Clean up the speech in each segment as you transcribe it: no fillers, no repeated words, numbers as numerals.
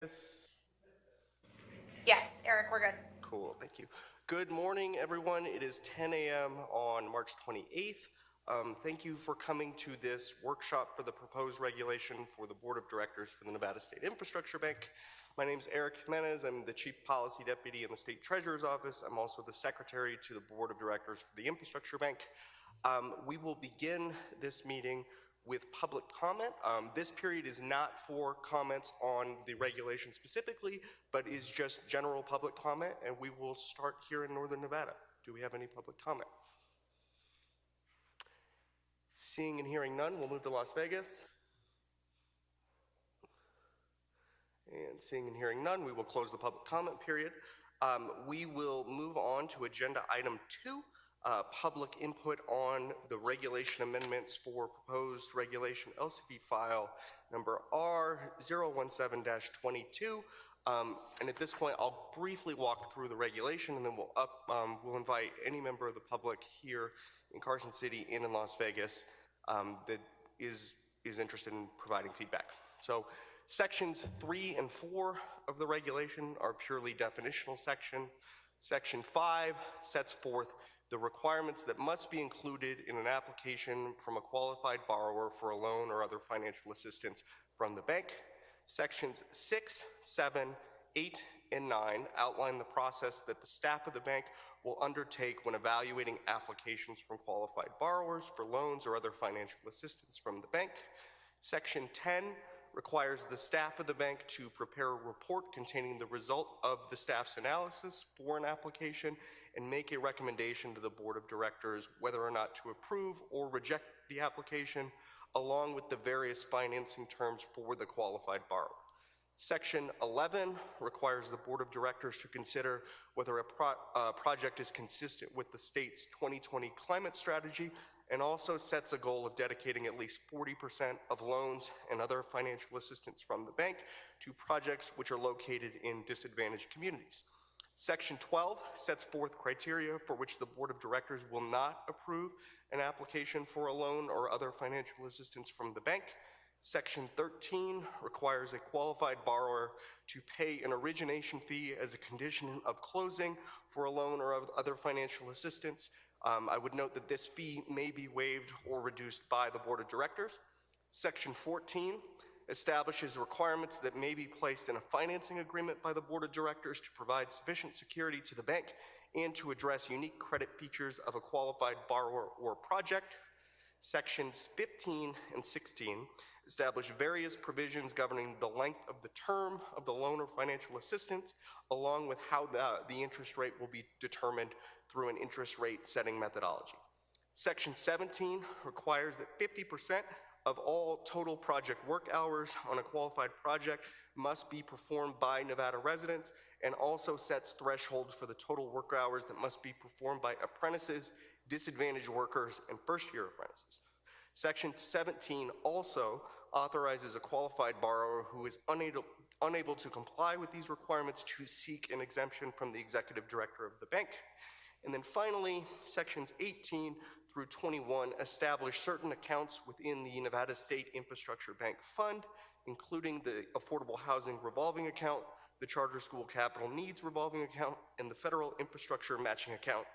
Yes, Eric, we're good. Cool, thank you. Good morning, everyone. It is 10 a.m. on March 28th. Thank you for coming to this workshop for the proposed regulation for the Board of Directors for the Nevada State Infrastructure Bank. My name is Eric Jimenez. I'm the Chief Policy Deputy in the State Treasurer's Office. I'm also the Secretary to the Board of Directors for the Infrastructure Bank. We will begin this meeting with public comment. This period is not for comments on the regulation specifically, but is just general public comment, and we will start here in Northern Nevada. Do we have any public comment? Seeing and hearing none, we'll move to Las Vegas. And seeing and hearing none, we will close the public comment period. We will move on to agenda item 2. Public input on the regulation amendments for proposed regulation LCD file number R017-22. And at this point, I'll briefly walk through the regulation, and then we'll invite any member of the public here in Carson City and in Las Vegas that is interested in providing feedback. So sections 3 and 4 of the regulation are purely definitional section. Section 5 sets forth the requirements that must be included in an application from a qualified borrower for a loan or other financial assistance from the bank. Sections 6, 7, 8, and 9 outline the process that the staff of the bank will undertake when evaluating applications from qualified borrowers for loans or other financial assistance from the bank. Section 10 requires the staff of the bank to prepare a report containing the result of the staff's analysis for an application and make a recommendation to the Board of Directors whether or not to approve or reject the application, along with the various financing terms for the qualified borrower. Section 11 requires the Board of Directors to consider whether a project is consistent with the state's 2020 climate strategy, and also sets a goal of dedicating at least 40% of loans and other financial assistance from the bank to projects which are located in disadvantaged communities. Section 12 sets forth criteria for which the Board of Directors will not approve an application for a loan or other financial assistance from the bank. Section 13 requires a qualified borrower to pay an origination fee as a condition of closing for a loan or other financial assistance. I would note that this fee may be waived or reduced by the Board of Directors. Section 14 establishes requirements that may be placed in a financing agreement by the Board of Directors to provide sufficient security to the bank and to address unique credit features of a qualified borrower or project. Sections 15 and 16 establish various provisions governing the length of the term of the loan or financial assistance, along with how the interest rate will be determined through an interest rate setting methodology. Section 17 requires that 50% of all total project work hours on a qualified project must be performed by Nevada residents, and also sets thresholds for the total work hours that must be performed by apprentices, disadvantaged workers, and first-year apprentices. Section 17 also authorizes a qualified borrower who is unable to comply with these requirements to seek an exemption from the executive director of the bank. And then finally, sections 18 through 21 establish certain accounts within the Nevada State Infrastructure Bank Fund, including the Affordable Housing Revolving Account, the Charter School Capital Needs Revolving Account, and the Federal Infrastructure Matching Account,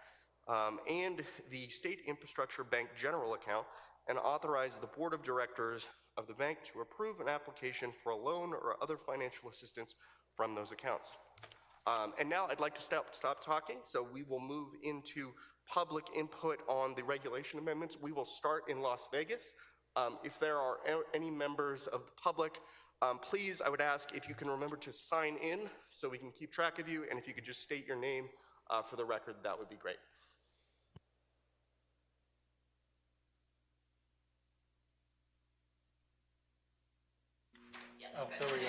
and the State Infrastructure Bank General Account, and authorize the Board of Directors of the bank to approve an application for a loan or other financial assistance from those accounts. And now I'd like to stop talking, so we will move into public input on the regulation amendments. We will start in Las Vegas. If there are any members of the public, please, I would ask if you can remember to sign in so we can keep track of you, and if you could just state your name for the record, that would be great. Oh, there we go.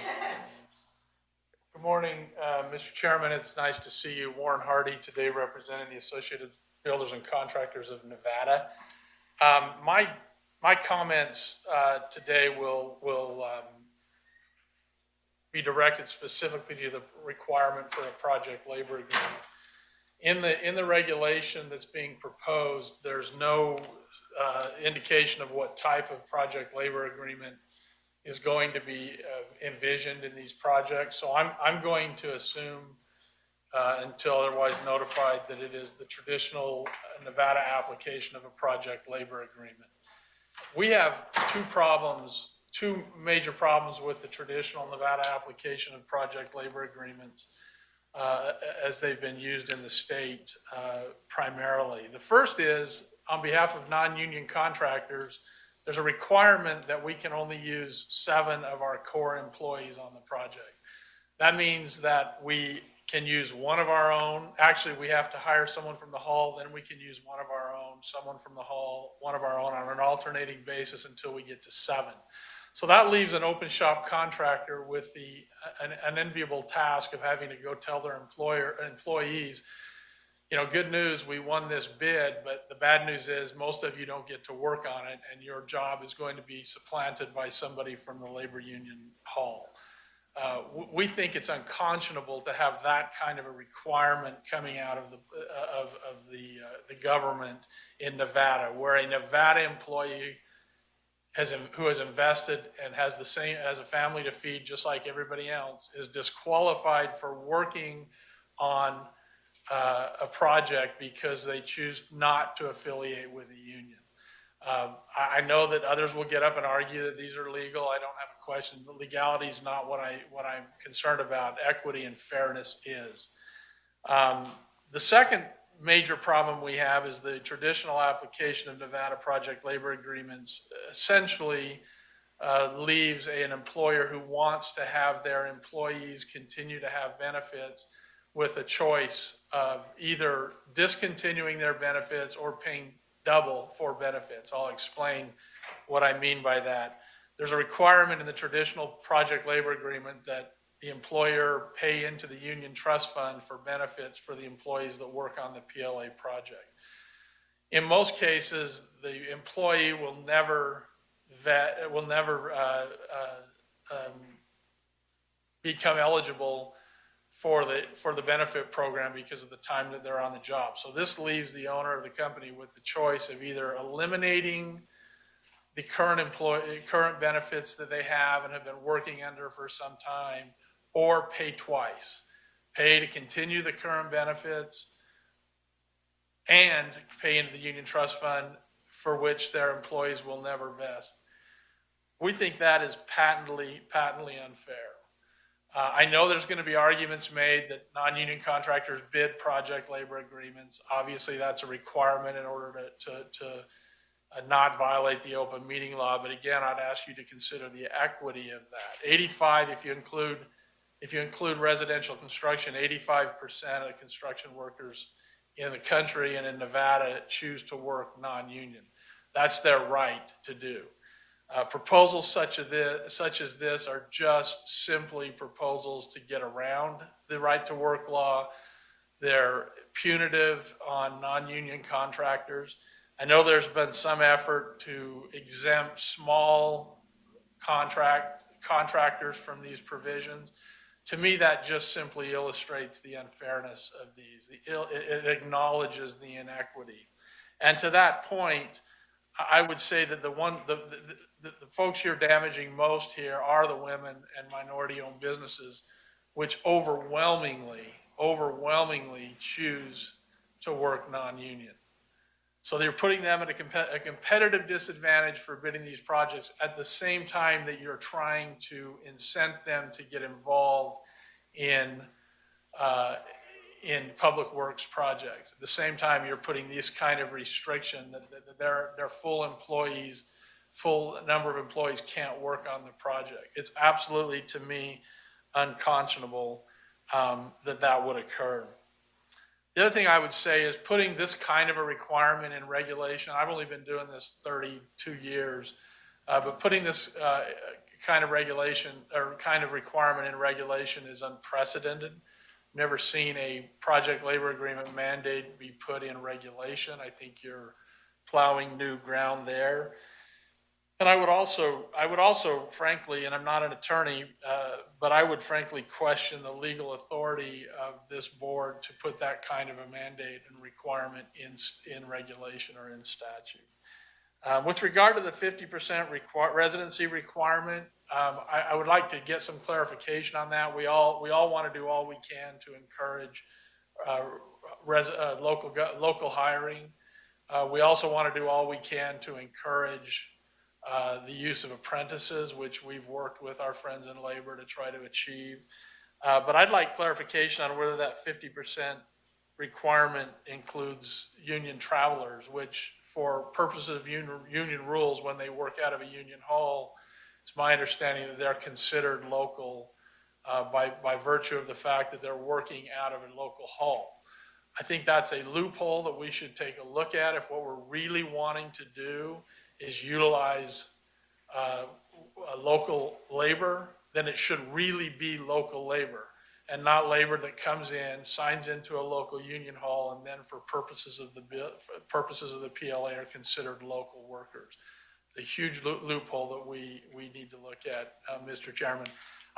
Good morning, Mr. Chairman. It's nice to see you. Warren Hardy, today representing the Associated Builders and Contractors of Nevada. My comments today will be directed specifically to the requirement for a project labor agreement. In the regulation that's being proposed, there's no indication of what type of project labor agreement is going to be envisioned in these projects. So I'm going to assume, until otherwise notified, that it is the traditional Nevada application of a project labor agreement. We have two major problems with the traditional Nevada application of project labor agreements as they've been used in the state primarily. The first is, on behalf of non-union contractors, there's a requirement that we can only use 7 of our core employees on the project. That means that we can use one of our own. Actually, we have to hire someone from the hall, then we can use one of our own, someone from the hall, one of our own on an alternating basis until we get to 7. So that leaves an open shop contractor with an unenviable task of having to go tell their employees, you know, good news, we won this bid, but the bad news is most of you don't get to work on it, and your job is going to be supplanted by somebody from the labor union hall. We think it's unconscionable to have that kind of a requirement coming out of the government in Nevada, where a Nevada employee who has invested and has a family to feed just like everybody else is disqualified for working on a project because they choose not to affiliate with a union. I know that others will get up and argue that these are legal. I don't have a question. The legality is not what I'm concerned about. Equity and fairness is. The second major problem we have is the traditional application of Nevada project labor agreements essentially leaves an employer who wants to have their employees continue to have benefits with a choice of either discontinuing their benefits or paying double for benefits. I'll explain what I mean by that. There's a requirement in the traditional project labor agreement that the employer pay into the union trust fund for benefits for the employees that work on the PLA project. In most cases, the employee will never become eligible for the benefit program because of the time that they're on the job. So this leaves the owner of the company with the choice of either eliminating the current benefits that they have and have been working under for some time, or pay twice. Pay to continue the current benefits and pay into the union trust fund for which their employees will never vest. We think that is patently unfair. I know there's going to be arguments made that non-union contractors bid project labor agreements. Obviously, that's a requirement in order to not violate the open meeting law. But again, I'd ask you to consider the equity of that. 85, if you include residential construction, 85% of construction workers in the country and in Nevada choose to work non-union. That's their right to do. Proposals such as this are just simply proposals to get around the right to work law. They're punitive on non-union contractors. I know there's been some effort to exempt small contractors from these provisions. To me, that just simply illustrates the unfairness of these. It acknowledges the inequity. And to that point, I would say that the folks you're damaging most here are the women and minority-owned businesses, which overwhelmingly choose to work non-union. So they're putting them at a competitive disadvantage for bidding these projects at the same time that you're trying to incent them to get involved in public works projects. At the same time, you're putting this kind of restriction that their full number of employees can't work on the project. It's absolutely, to me, unconscionable that would occur. The other thing I would say is putting this kind of a requirement in regulation. I've only been doing this 32 years, but putting this kind of regulation or kind of requirement in regulation is unprecedented. Never seen a project labor agreement mandate be put in regulation. I think you're plowing new ground there. And I would also, frankly, and I'm not an attorney, but I would frankly question the legal authority of this board to put that kind of a mandate and requirement in regulation or in statute. With regard to the 50% residency requirement, I would like to get some clarification on that. We all want to do all we can to encourage local hiring. We also want to do all we can to encourage the use of apprentices, which we've worked with our friends in labor to try to achieve. But I'd like clarification on whether that 50% requirement includes union travelers, which for purposes of union rules, when they work out of a union hall, it's my understanding that they're considered local by virtue of the fact that they're working out of a local hall. I think that's a loophole that we should take a look at if what we're really wanting to do is utilize local labor, then it should really be local labor and not labor that comes in, signs into a local union hall, and then for purposes of the PLA are considered local workers. The huge loophole that we need to look at, Mr. Chairman.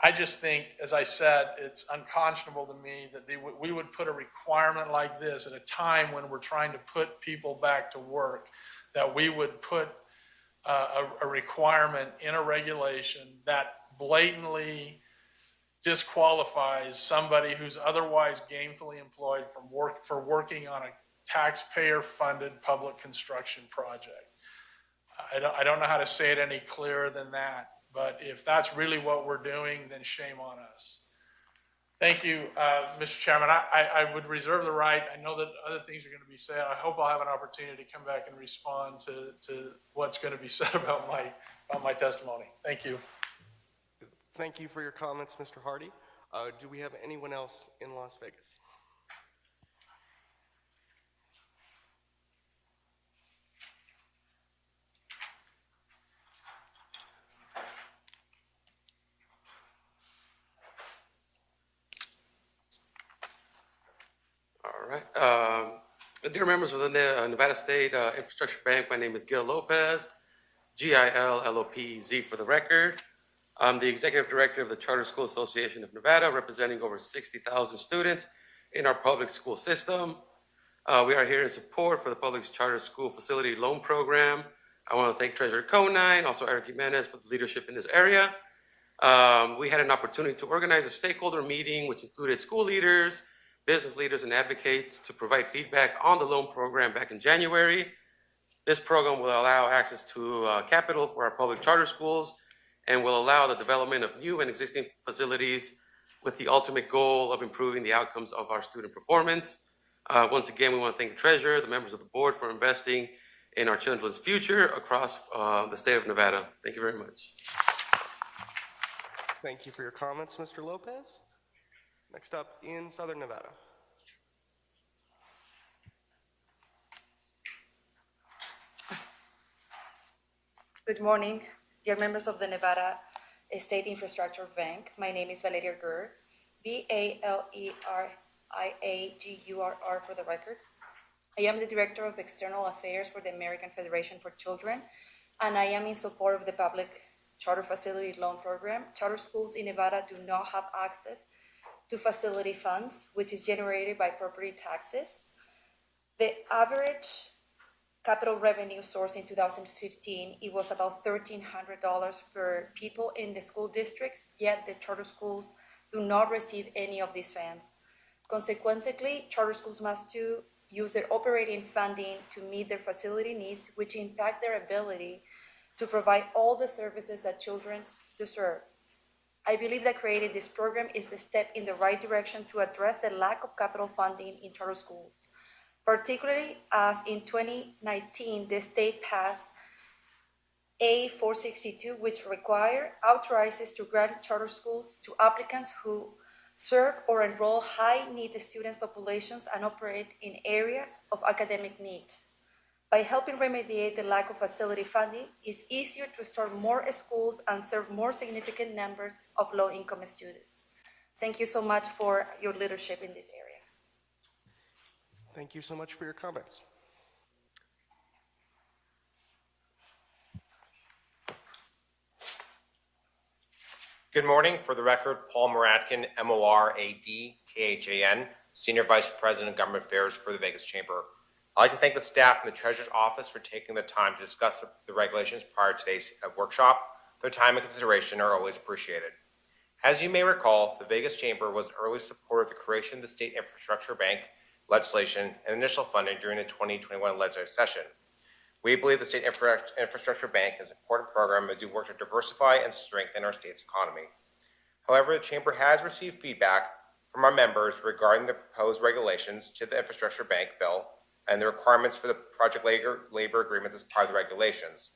I just think, as I said, it's unconscionable to me that we would put a requirement like this at a time when we're trying to put people back to work, that we would put a requirement in a regulation that blatantly disqualifies somebody who's otherwise gainfully employed for working on a taxpayer-funded public construction project. I don't know how to say it any clearer than that, but if that's really what we're doing, then shame on us. Thank you, Mr. Chairman. I would reserve the right. I know that other things are going to be said. I hope I'll have an opportunity to come back and respond to what's going to be said about my testimony. Thank you. Thank you for your comments, Mr. Hardy. Do we have anyone else in Las Vegas? All right. Dear members of the Nevada State Infrastructure Bank, my name is Gil Lopez, G-I-L-L-O-P-E-Z for the record. I'm the Executive Director of the Charter School Association of Nevada, representing over 60,000 students in our public school system. We are here in support for the Public Charter School Facility Loan Program. I want to thank Treasurer Conine, also Eric Jimenez for the leadership in this area. We had an opportunity to organize a stakeholder meeting, which included school leaders, business leaders, and advocates to provide feedback on the loan program back in January. This program will allow access to capital for our public charter schools and will allow the development of new and existing facilities with the ultimate goal of improving the outcomes of our student performance. Once again, we want to thank the treasurer, the members of the board for investing in our children's future across the state of Nevada. Thank you very much. Thank you for your comments, Mr. Lopez. Next up in Southern Nevada. Good morning, dear members of the Nevada State Infrastructure Bank. My name is Valeria Gur, V-A-L-E-R-I-A-G-U-R-R for the record. I am the Director of External Affairs for the American Federation for Children, and I am in support of the Public Charter Facility Loan Program. Charter schools in Nevada do not have access to facility funds, which is generated by property taxes. The average capital revenue source in 2015, it was about $1,300 per people in the school districts, yet the charter schools do not receive any of these funds. Consequently, charter schools must use their operating funding to meet their facility needs, which impact their ability to provide all the services that children deserve. I believe that creating this program is a step in the right direction to address the lack of capital funding in charter schools, particularly as in 2019, the state passed A462, which authorizes to grant charter schools to applicants who serve or enroll high-need student populations and operate in areas of academic need. By helping remediate the lack of facility funding, it's easier to start more schools and serve more significant numbers of low-income students. Thank you so much for your leadership in this area. Thank you so much for your comments. Good morning. For the record, Paul Moradkin, M-O-R-A-D-K-H-A-N, Senior Vice President of Government Affairs for the Vegas Chamber. I'd like to thank the staff and the Treasurer's Office for taking the time to discuss the regulations prior to today's workshop. Their time and consideration are always appreciated. As you may recall, the Vegas Chamber was an early supporter of the creation of the State Infrastructure Bank legislation and initial funding during the 2021 legislative session. We believe the State Infrastructure Bank is an important program as we work to diversify and strengthen our state's economy. However, the Chamber has received feedback from our members regarding the proposed regulations to the Infrastructure Bank bill and the requirements for the project labor agreements as part of the regulations.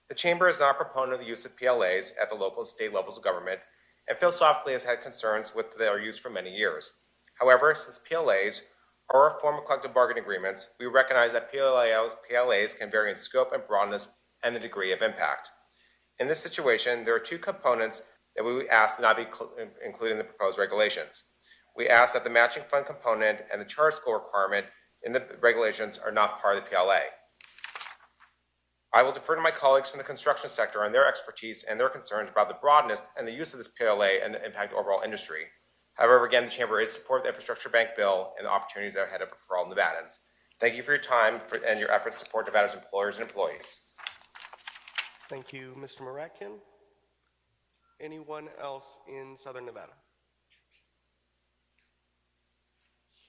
The Chamber is not a proponent of the use of PLAs at the local and state levels of government, and philosophically has had concerns with their use for many years. However, since PLAs are a form of collective bargaining agreements, we recognize that PLAs can vary in scope and broadness and the degree of impact. In this situation, there are two components that we would ask not be included in the proposed regulations. We ask that the matching fund component and the charter school requirement in the regulations are not part of the PLA. I will defer to my colleagues from the construction sector on their expertise and their concerns about the broadness and the use of this PLA and the impact overall industry. However, again, the Chamber is supportive of the Infrastructure Bank bill and the opportunities that are ahead of it for all Nevadans. Thank you for your time and your efforts to support Nevada's employers and employees. Thank you, Mr. Moratkin. Anyone else in Southern Nevada?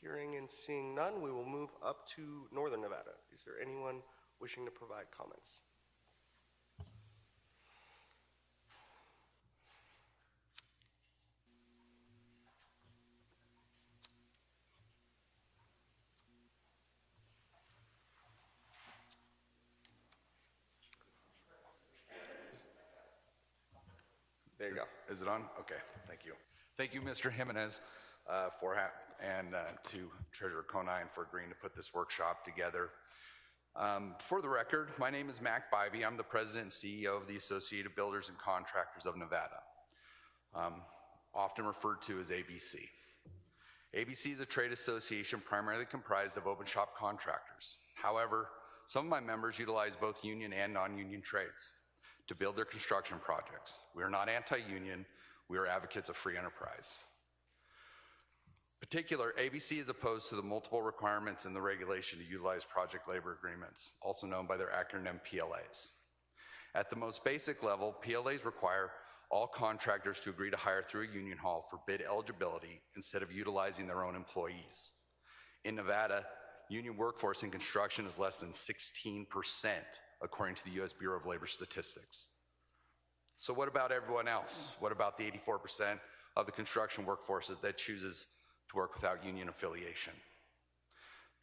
Hearing and seeing none, we will move up to Northern Nevada. Is there anyone wishing to provide comments? There you go. Is it on? Okay, thank you. Thank you, Mr. Jimenez, to Treasurer Conine for agreeing to put this workshop together. For the record, my name is Mac Bybee. I'm the president and CEO of the Associated Builders and Contractors of Nevada, often referred to as ABC. ABC is a trade association primarily comprised of open shop contractors. However, some of my members utilize both union and non-union trades to build their construction projects. We are not anti-union, we are advocates of free enterprise. In particular, ABC is opposed to the multiple requirements in the regulation to utilize project labor agreements, also known by their acronym PLAs. At the most basic level, PLAs require all contractors to agree to hire through a union hall for bid eligibility instead of utilizing their own employees. In Nevada, union workforce in construction is less than 16%, according to the U.S. Bureau of Labor Statistics. So what about everyone else? What about the 84% of the construction workforces that chooses to work without union affiliation?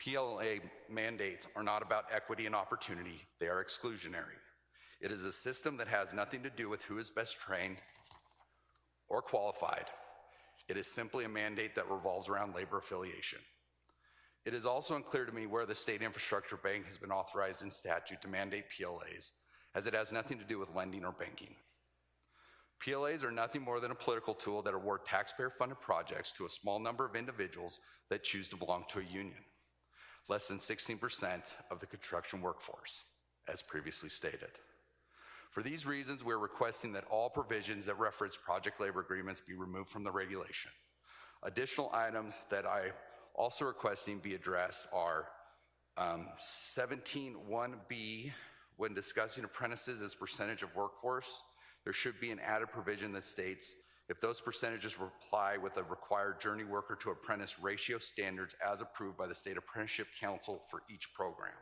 PLA mandates are not about equity and opportunity, they are exclusionary. It is a system that has nothing to do with who is best trained or qualified. It is simply a mandate that revolves around labor affiliation. It is also unclear to me where the State Infrastructure Bank has been authorized in statute to mandate PLAs, as it has nothing to do with lending or banking. PLAs are nothing more than a political tool that award taxpayer-funded projects to a small number of individuals that choose to belong to a union, less than 16% of the construction workforce, as previously stated. For these reasons, we're requesting that all provisions that reference project labor agreements be removed from the regulation. Additional items that I also requesting be addressed are 17(1)(b), when discussing apprentices as percentage of workforce, there should be an added provision that states if those percentages apply with a required journey worker to apprentice ratio standards as approved by the State Apprenticeship Council for each program.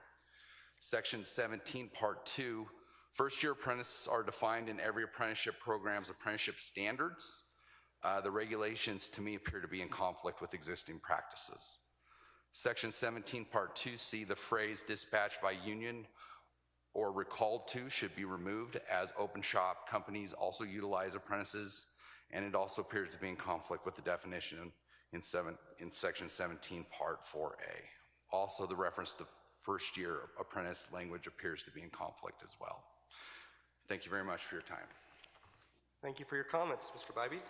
Section 17, Part 2, first-year apprentices are defined in every apprenticeship program's apprenticeship standards. The regulations to me appear to be in conflict with existing practices. Section 17, Part 2C, the phrase dispatched by union or recalled to should be removed, as open shop companies also utilize apprentices, and it also appears to be in conflict with the definition in Section 17, Part 4A. Also, the reference to first year apprentice language appears to be in conflict as well. Thank you very much for your time. Thank you for your comments, Mr. Bybee.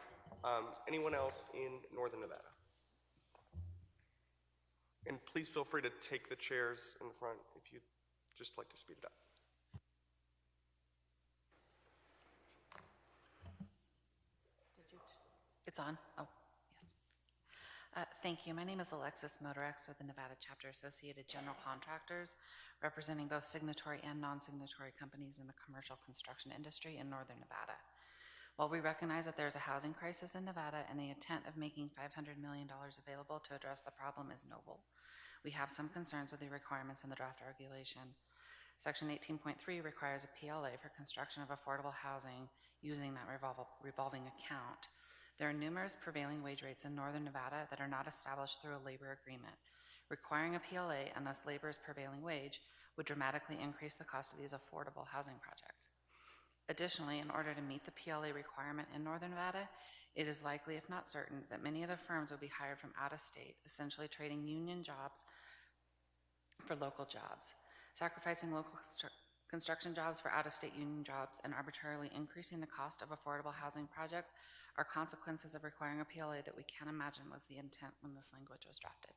Anyone else in Northern Nevada? And please feel free to take the chairs in the front if you'd just like to speed it up. It's on? Oh, yes. Thank you. My name is Alexis Motorex with the Nevada Chapter Associated General Contractors, representing both signatory and non-signatory companies in the commercial construction industry in northern Nevada. While we recognize that there is a housing crisis in Nevada and the intent of making $500 million available to address the problem is noble, we have some concerns with the requirements in the draft regulation. Section 18.3 requires a PLA for construction of affordable housing using that revolving account. There are numerous prevailing wage rates in northern Nevada that are not established through a labor agreement. Requiring a PLA and thus labor's prevailing wage would dramatically increase the cost of these affordable housing projects. Additionally, in order to meet the PLA requirement in northern Nevada, it is likely, if not certain, that many of the firms will be hired from out of state, essentially trading union jobs for local jobs. Sacrificing local construction jobs for out-of-state union jobs and arbitrarily increasing the cost of affordable housing projects are consequences of requiring a PLA that we can't imagine was the intent when this language was drafted.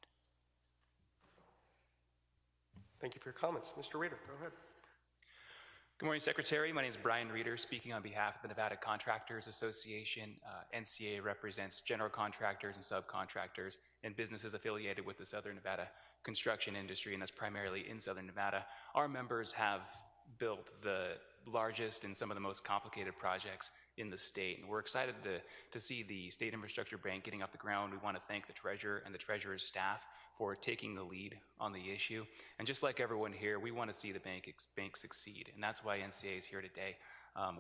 Thank you for your comments. Mr. Reader, go ahead. Good morning, Secretary. My name is Brian Reeder, speaking on behalf of the Nevada Contractors Association. NCA represents general contractors and subcontractors and businesses affiliated with the Southern Nevada construction industry, and that's primarily in Southern Nevada. Our members have built the largest and some of the most complicated projects in the state, and we're excited to see the State Infrastructure Bank getting off the ground. We want to thank the Treasurer and the Treasurer's staff for taking the lead on the issue. And just like everyone here, we want to see the bank succeed, and that's why NCA is here today.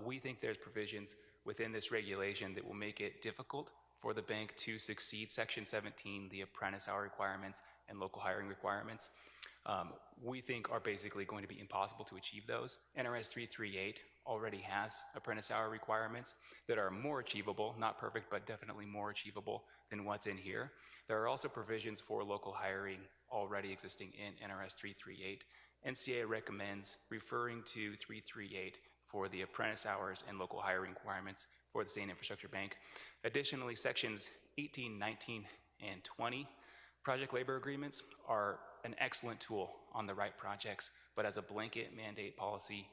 We think there's provisions within this regulation that will make it difficult for the bank to succeed. Section 17, the apprentice hour requirements and local hiring requirements, we think are basically going to be impossible to achieve those. NRS 338 already has apprentice hour requirements that are more achievable, not perfect, but definitely more achievable than what's in here. There are also provisions for local hiring already existing in NRS 338. NCA recommends referring to 338 for the apprentice hours and local hiring requirements for the State Infrastructure Bank. Additionally, sections 18, 19, and 20 project labor agreements are an excellent tool on the right projects, but as a blanket mandate policy,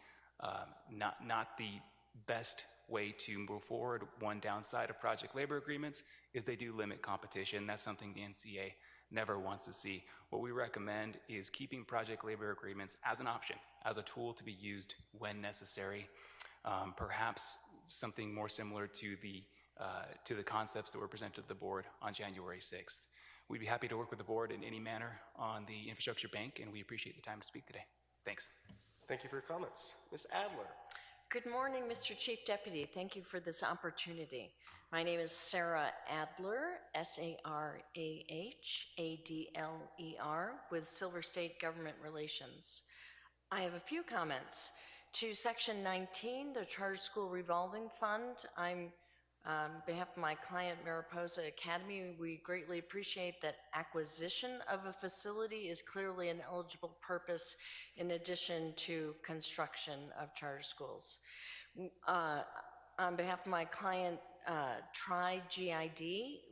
not the best way to move forward. One downside of project labor agreements is they do limit competition. That's something the NCA never wants to see. What we recommend is keeping project labor agreements as an option, as a tool to be used when necessary. Perhaps something more similar to the concepts that were presented to the board on January 6th. We'd be happy to work with the board in any manner on the Infrastructure Bank, and we appreciate the time to speak today. Thanks. Thank you for your comments. Ms. Adler. Good morning, Mr. Chief Deputy. Thank you for this opportunity. My name is Sarah Adler, S-A-R-A-H-A-D-L-E-R, with Silver State Government Relations. I have a few comments. To Section 19, the Charter School Revolving Fund, on behalf of my client, Mariposa Academy, we greatly appreciate that acquisition of a facility is clearly an eligible purpose in addition to construction of charter schools. On behalf of my client, Tri-GID,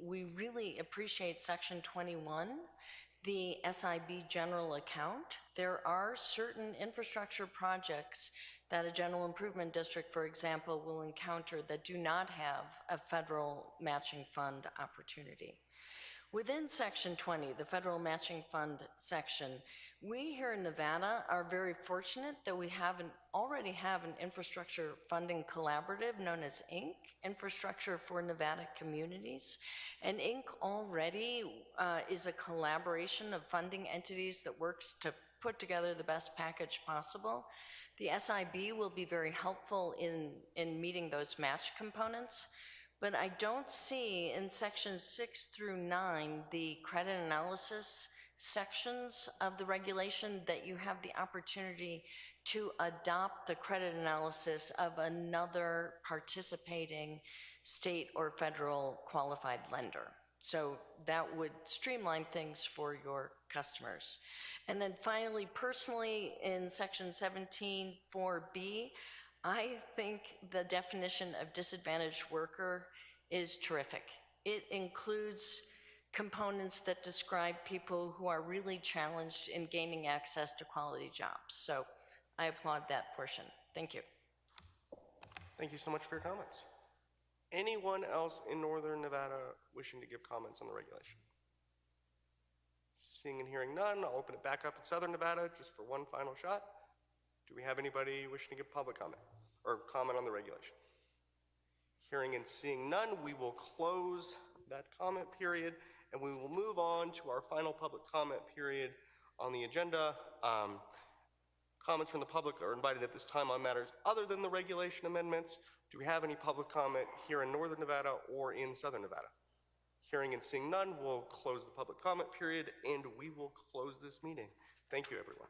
we really appreciate Section 21, the SIB general account. There are certain infrastructure projects that a general improvement district, for example, will encounter that do not have a federal matching fund opportunity. Within Section 20, the federal matching fund section, we here in Nevada are very fortunate that we already have an infrastructure funding collaborative known as INC, Infrastructure for Nevada Communities. And INC already is a collaboration of funding entities that works to put together the best package possible. The SIB will be very helpful in meeting those match components, but I don't see in sections 6 through 9, the credit analysis sections of the regulation, that you have the opportunity to adopt the credit analysis of another participating state or federal qualified lender. So that would streamline things for your customers. And then finally, personally, in section 17, 4B, I think the definition of disadvantaged worker is terrific. It includes components that describe people who are really challenged in gaining access to quality jobs. So I applaud that portion. Thank you. Thank you so much for your comments. Anyone else in Northern Nevada wishing to give comments on the regulation? Seeing and hearing none, I'll open it back up in Southern Nevada just for one final shot. Do we have anybody wishing to give public comment or comment on the regulation? Hearing and seeing none, we will close that comment period and we will move on to our final public comment period on the agenda. Comments from the public are invited at this time on matters other than the regulation amendments. Do we have any public comment here in Northern Nevada or in Southern Nevada? Hearing and seeing none, we'll close the public comment period and we will close this meeting. Thank you, everyone.